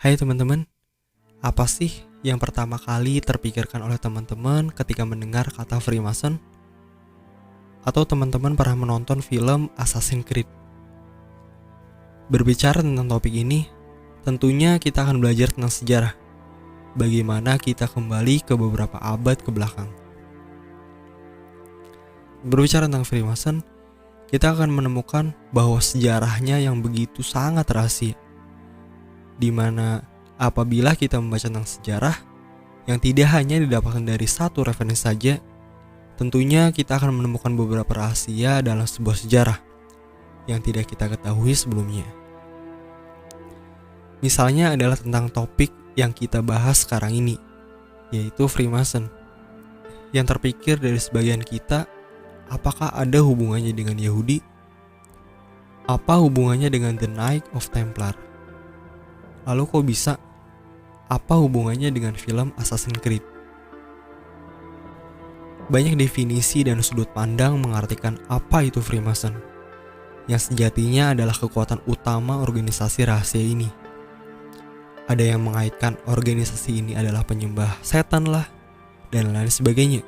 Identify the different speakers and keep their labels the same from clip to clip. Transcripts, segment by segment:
Speaker 1: Hai teman-teman, apa sih yang pertama kali terpikirkan oleh teman-teman ketika mendengar kata Freemason? Atau teman-teman pernah menonton film Assassin's Creed? Berbicara tentang topik ini, tentunya kita akan belajar tentang sejarah. Bagaimana kita kembali ke beberapa abad ke belakang. Berbicara tentang Freemason, kita akan menemukan bahwa sejarahnya yang begitu sangat rahasia. Di mana apabila kita membaca tentang sejarah yang tidak hanya didapatkan dari satu referensi saja, tentunya kita akan menemukan beberapa rahasia dalam sebuah sejarah yang tidak kita ketahui sebelumnya. Misalnya adalah tentang topik yang kita bahas sekarang ini, yaitu Freemason. Yang terpikir dari sebagian kita, apakah ada hubungannya dengan Yahudi? Apa hubungannya dengan The Knights of Templar? Lalu kok bisa? Apa hubungannya dengan film Assassin's Creed? Banyak definisi dan sudut pandang mengartikan apa itu Freemason, yang sejatinya adalah kekuatan utama organisasi rahasia ini. Ada yang mengaitkan organisasi ini adalah penyembah setan lah, dan lain sebagainya.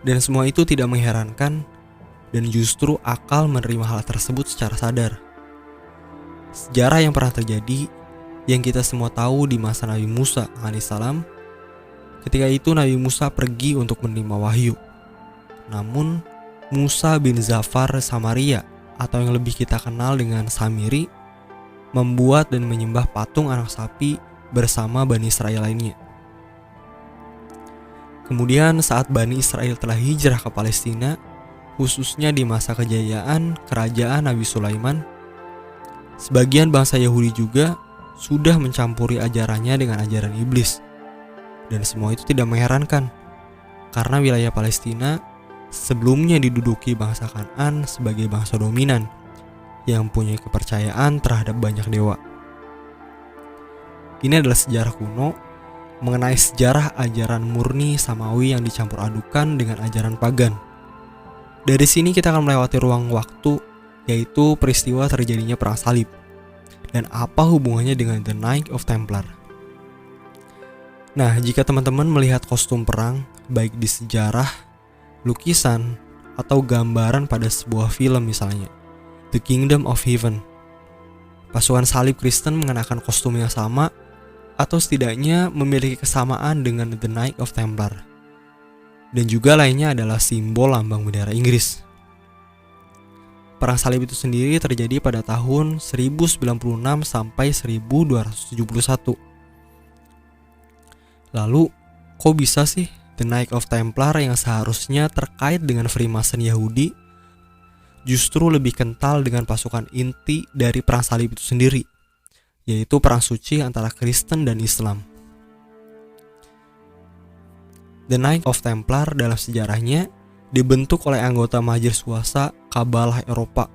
Speaker 1: Dan semua itu tidak mengherankan, dan justru akal menerima hal tersebut secara sadar. Sejarah yang pernah terjadi, yang kita semua tahu di masa Nabi Musa alaihissalam. Ketika itu Nabi Musa pergi untuk menerima wahyu. Namun Musa bin Zafar Samaria, atau yang lebih kita kenal dengan Samiri, membuat dan menyembah patung anak sapi bersama Bani Israel lainnya. Kemudian saat Bani Israel telah hijrah ke Palestina, khususnya di masa kejayaan kerajaan Nabi Sulaiman, sebagian bangsa Yahudi juga sudah mencampuri ajarannya dengan ajaran iblis. Dan semua itu tidak mengherankan, karena wilayah Palestina sebelumnya diduduki bangsa Kan'an sebagai bangsa dominan yang punya kepercayaan terhadap banyak dewa. Ini adalah sejarah kuno mengenai sejarah ajaran murni Samawi yang dicampur adukan dengan ajaran pagan. Dari sini kita akan melewati ruang waktu, yaitu peristiwa terjadinya perang salib. Dan apa hubungannya dengan The Knights of Templar? Nah, jika teman-teman melihat kostum perang, baik di sejarah, lukisan, atau gambaran pada sebuah film misalnya, The Kingdom of Heaven, pasukan salib Kristen mengenakan kostum yang sama, atau setidaknya memiliki kesamaan dengan The Knights of Templar. Dan juga lainnya adalah simbol lambang bendera Inggris. Perang salib itu sendiri terjadi pada tahun 1096 sampai 1271. Lalu, kok bisa sih The Knights of Templar yang seharusnya terkait dengan Freemason Yahudi justru lebih kental dengan pasukan inti dari perang salib itu sendiri, yaitu perang suci antara Kristen dan Islam. The Knights of Templar dalam sejarahnya dibentuk oleh anggota Majelis Kuasa Kabalah Eropa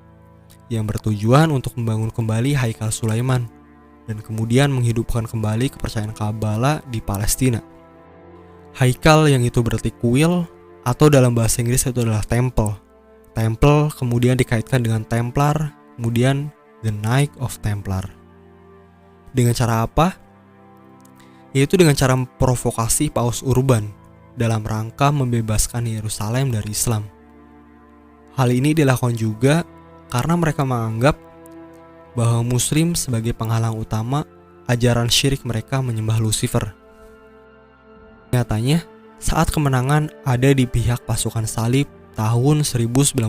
Speaker 1: yang bertujuan untuk membangun kembali Haikal Sulaiman dan kemudian menghidupkan kembali kepercayaan Kabalah di Palestina. Haikal yang itu berarti kuil, atau dalam bahasa Inggris itu adalah temple. Temple kemudian dikaitkan dengan Templar, kemudian The Knights of Templar. Dengan cara apa? Yaitu dengan cara memprovokasi Paus Urban dalam rangka membebaskan Yerusalem dari Islam. Hal ini dilakukan juga karena mereka menganggap bahwa Muslim sebagai penghalang utama ajaran syirik mereka menyembah Lucifer. Nyatanya, saat kemenangan ada di pihak pasukan salib tahun 1099,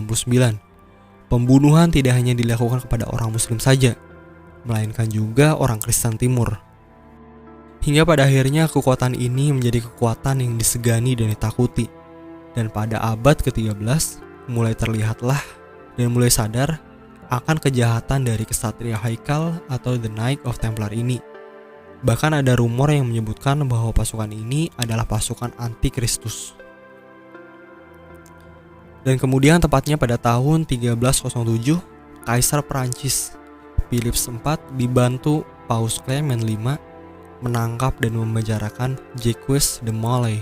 Speaker 1: pembunuhan tidak hanya dilakukan kepada orang Muslim saja, melainkan juga orang Kristen Timur. Hingga pada akhirnya kekuatan ini menjadi kekuatan yang disegani dan ditakuti. Dan pada abad ke-13, mulai terlihatlah dan mulai sadar akan kejahatan dari kesatria Haikal atau The Knights of Templar ini. Bahkan ada rumor yang menyebutkan bahwa pasukan ini adalah pasukan anti-Kristus. Dan kemudian tepatnya pada tahun 1307, Kaisar Perancis Philips IV dibantu Paus Clement V menangkap dan memenjarakan Jacques de Molay,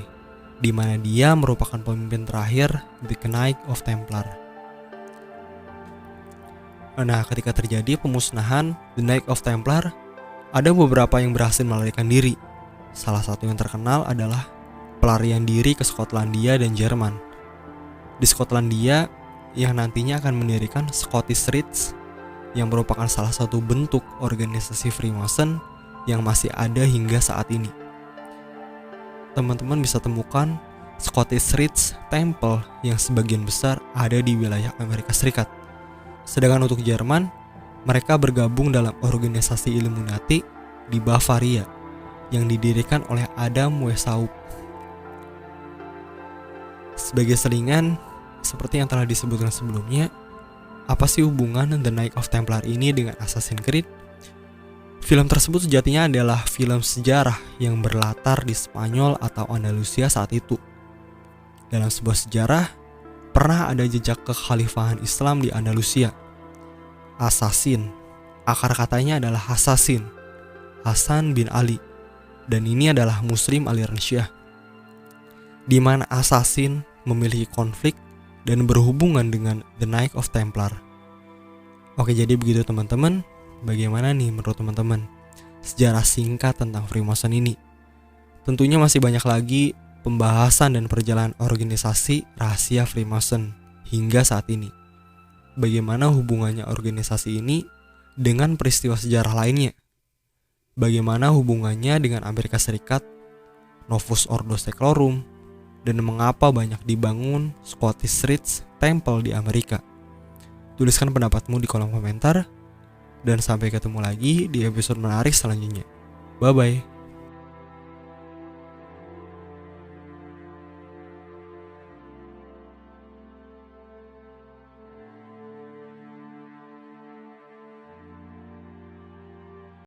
Speaker 1: di mana dia merupakan pemimpin terakhir The Knights of Templar. Nah, ketika terjadi pemusnahan The Knights of Templar, Ada beberapa yang berhasil melarikan diri. Salah satu yang terkenal adalah pelarian diri ke Skotlandia dan Jerman. Di Skotlandia, yang nantinya akan mendirikan Scottish Rite yang merupakan salah satu bentuk organisasi Freemason yang masih ada hingga saat ini. Teman-teman bisa temukan Scottish Rite Temple yang sebagian besar ada di wilayah Amerika Serikat. Sedangkan untuk Jerman, mereka bergabung dalam organisasi Illuminati di Bavaria yang didirikan oleh Adam Weishaupt. Sebagai selingan, seperti yang telah disebutkan sebelumnya, apa sih hubungan The Knights of Templar ini dengan Assassin's Creed? Film tersebut sejatinya adalah film sejarah yang berlatar di Spanyol atau Andalusia saat itu. Dalam sebuah sejarah, pernah ada jejak kekhalifahan Islam di Andalusia. Assassin, akar katanya adalah Hasasin, Hasan bin Ali, dan ini adalah Muslim aliran Syiah, di mana Assassin memiliki konflik dan berhubungan dengan The Knights of Templar. Oke, jadi begitu teman-teman. Bagaimana nih menurut teman-teman sejarah singkat tentang Freemason ini? Tentunya masih banyak lagi pembahasan dan perjalanan organisasi rahasia Freemason hingga saat ini. Bagaimana hubungannya organisasi ini dengan peristiwa sejarah lainnya? Bagaimana hubungannya dengan Amerika Serikat, Novus Ordo Seclorum, dan mengapa banyak dibangun Scottish Rite Temple di Amerika? Tuliskan pendapatmu di kolom komentar, dan sampai ketemu lagi di episode menarik selanjutnya. Bye-bye.